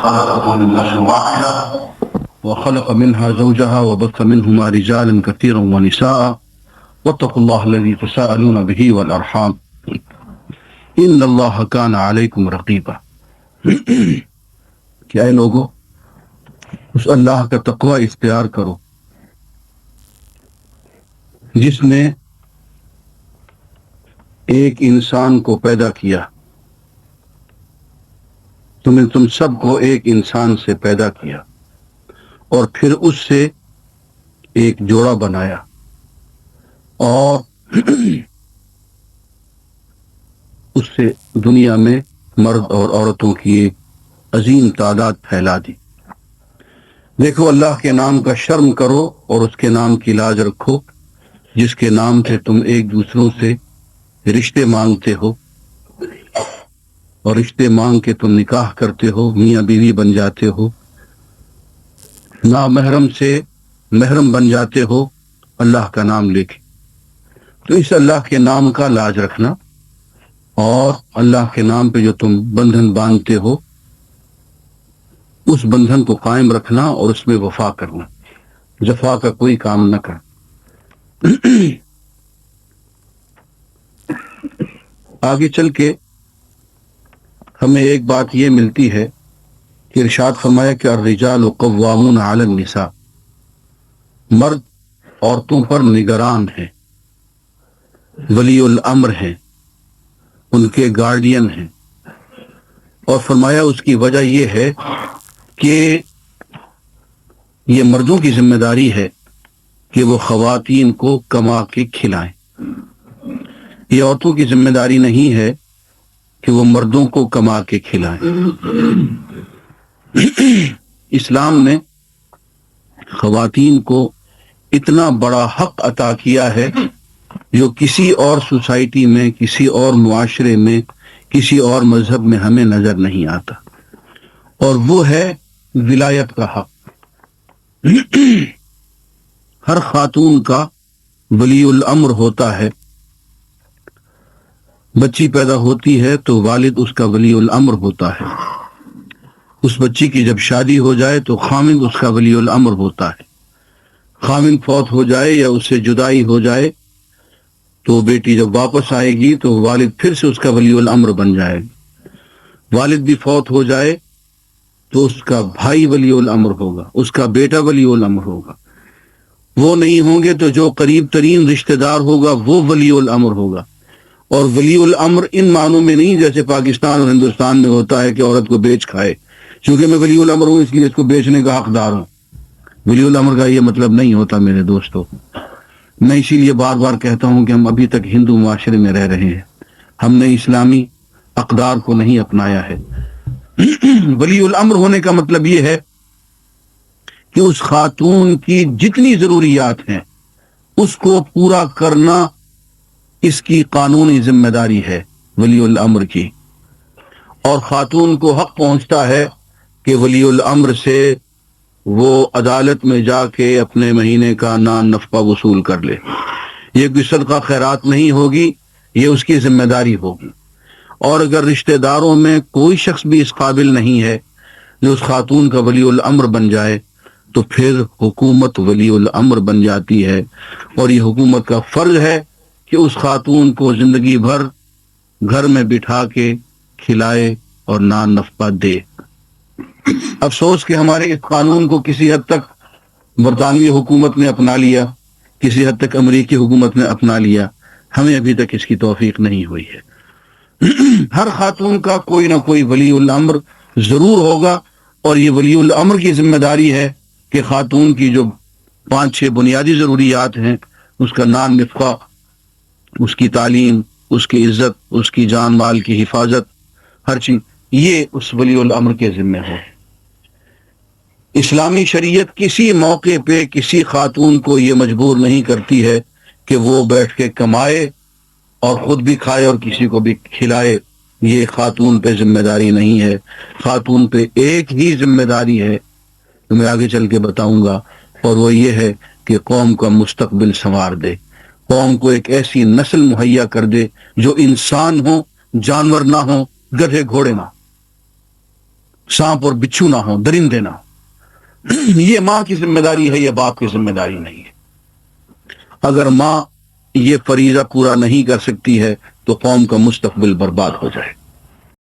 خلقه من نفس واحدة وخلق منها زوجها وبث منهما رجالا كثيرا ونساء واتقوا الله الذي تساءلون به والأرحام إن الله كان عليكم رقيبا. کہ اے لوگو اس اللہ کا تقوی اختیار کرو جس نے ایک انسان کو پیدا کیا. تم سب کو ایک انسان سے پیدا کیا اور پھر اس سے ایک جوڑا بنایا اور اس سے دنیا میں مرد اور عورتوں کی ایک عظیم تعداد پھیلا دی. دیکھو اللہ کے نام کا شرم کرو اور اس کے نام کی لاج رکھو جس کے نام سے تم ایک دوسروں سے رشتے مانگتے ہو اور رشتے مانگ کے تم نکاح کرتے ہو، میاں بیوی بن جاتے ہو، نامحرم سے محرم بن جاتے ہو اللہ کا نام لے کے. تو اس اللہ کے نام کا لاج رکھنا اور اللہ کے نام پہ جو تم بندھن باندھتے ہو اس بندھن کو قائم رکھنا اور اس میں وفا کرنا، جفا کا کوئی کام نہ کر. آگے چل کے ہمیں ایک بات یہ ملتی ہے کہ ارشاد فرمایا کہ الرجال قوامون علی النساء، مرد عورتوں پر نگران ہیں، ولی الامر ہیں، ان کے گارڈین ہیں. اور فرمایا اس کی وجہ یہ ہے کہ یہ مردوں کی ذمہ داری ہے کہ وہ خواتین کو کما کے کھلائیں. یہ عورتوں کی ذمہ داری نہیں ہے کہ وہ مردوں کو کما کے کھلائیں. اسلام نے خواتین کو اتنا بڑا حق عطا کیا ہے جو کسی اور سوسائٹی میں، کسی اور معاشرے میں، کسی اور مذہب میں ہمیں نظر نہیں آتا، اور وہ ہے ولایت کا حق. ہر خاتون کا ولی الامر ہوتا ہے. بچی پیدا ہوتی ہے تو والد اس کا ولی الامر ہوتا ہے. اس بچی کی جب شادی ہو جائے تو خاوند اس کا ولی الامر ہوتا ہے. خاوند فوت ہو جائے یا اس سے جدائی ہو جائے تو بیٹی جب واپس آئے گی تو والد پھر سے اس کا ولی الامر بن جائے گا. والد بھی فوت ہو جائے تو اس کا بھائی ولی الامر ہوگا، اس کا بیٹا ولی الامر ہوگا. وہ نہیں ہوں گے تو جو قریب ترین رشتہ دار ہوگا وہ ولی الامر ہوگا. اور ولی الامر ان معنوں میں نہیں جیسے پاکستان اور ہندوستان میں ہوتا ہے کہ عورت کو بیچ کھائے، چونکہ میں ولی الامر ہوں اس لیے اس کو بیچنے کا حقدار ہوں. ولی الامر کا یہ مطلب نہیں ہوتا میرے دوستو. میں اسی لیے بار بار کہتا ہوں کہ ہم ابھی تک ہندو معاشرے میں رہ رہے ہیں، ہم نے اسلامی اقدار کو نہیں اپنایا ہے. ولی الامر ہونے کا مطلب یہ ہے کہ اس خاتون کی جتنی ضروریات ہیں اس کو پورا کرنا اس کی قانونی ذمہ داری ہے ولی الامر کی. اور خاتون کو حق پہنچتا ہے کہ ولی الامر سے وہ عدالت میں جا کے اپنے مہینے کا نان نفقہ وصول کر لے. یہ کوئی صدقہ خیرات نہیں ہوگی، یہ اس کی ذمہ داری ہوگی. اور اگر رشتہ داروں میں کوئی شخص بھی اس قابل نہیں ہے جو اس خاتون کا ولی الامر بن جائے تو پھر حکومت ولی الامر بن جاتی ہے. اور یہ حکومت کا فرض ہے کہ اس خاتون کو زندگی بھر گھر میں بٹھا کے کھلائے اور نان نفقہ دے. افسوس کہ ہمارے اس قانون کو کسی حد تک برطانوی حکومت نے اپنا لیا، کسی حد تک امریکی حکومت نے اپنا لیا، ہمیں ابھی تک اس کی توفیق نہیں ہوئی ہے. ہر خاتون کا کوئی نہ کوئی ولی الامر ضرور ہوگا، اور یہ ولی الامر کی ذمہ داری ہے کہ خاتون کی جو 5-6 بنیادی ضروریات ہیں، اس کا نان نفقہ، اس کی تعلیم، اس کی عزت، اس کی جان مال کی حفاظت، ہر چیز یہ اس ولی الامر کے ذمہ ہے. اسلامی شریعت کسی موقع پہ کسی خاتون کو یہ مجبور نہیں کرتی ہے کہ وہ بیٹھ کے کمائے اور خود بھی کھائے اور کسی کو بھی کھلائے. یہ خاتون پہ ذمہ داری نہیں ہے. خاتون پہ ایک ہی ذمہ داری ہے جو میں آگے چل کے بتاؤں گا، اور وہ یہ ہے کہ قوم کا مستقبل سنوار دے، قوم کو ایک ایسی نسل مہیا کر دے جو انسان ہو، جانور نہ ہو، گدھے گھوڑے نہ. سانپ اور بچھو نہ ہو، درندے نہ ہو۔ یہ ماں کی ذمہ داری ہے، یہ باپ کی ذمہ داری نہیں ہے۔ اگر ماں یہ فریضہ پورا نہیں کر سکتی ہے تو قوم کا مستقبل برباد ہو جائے۔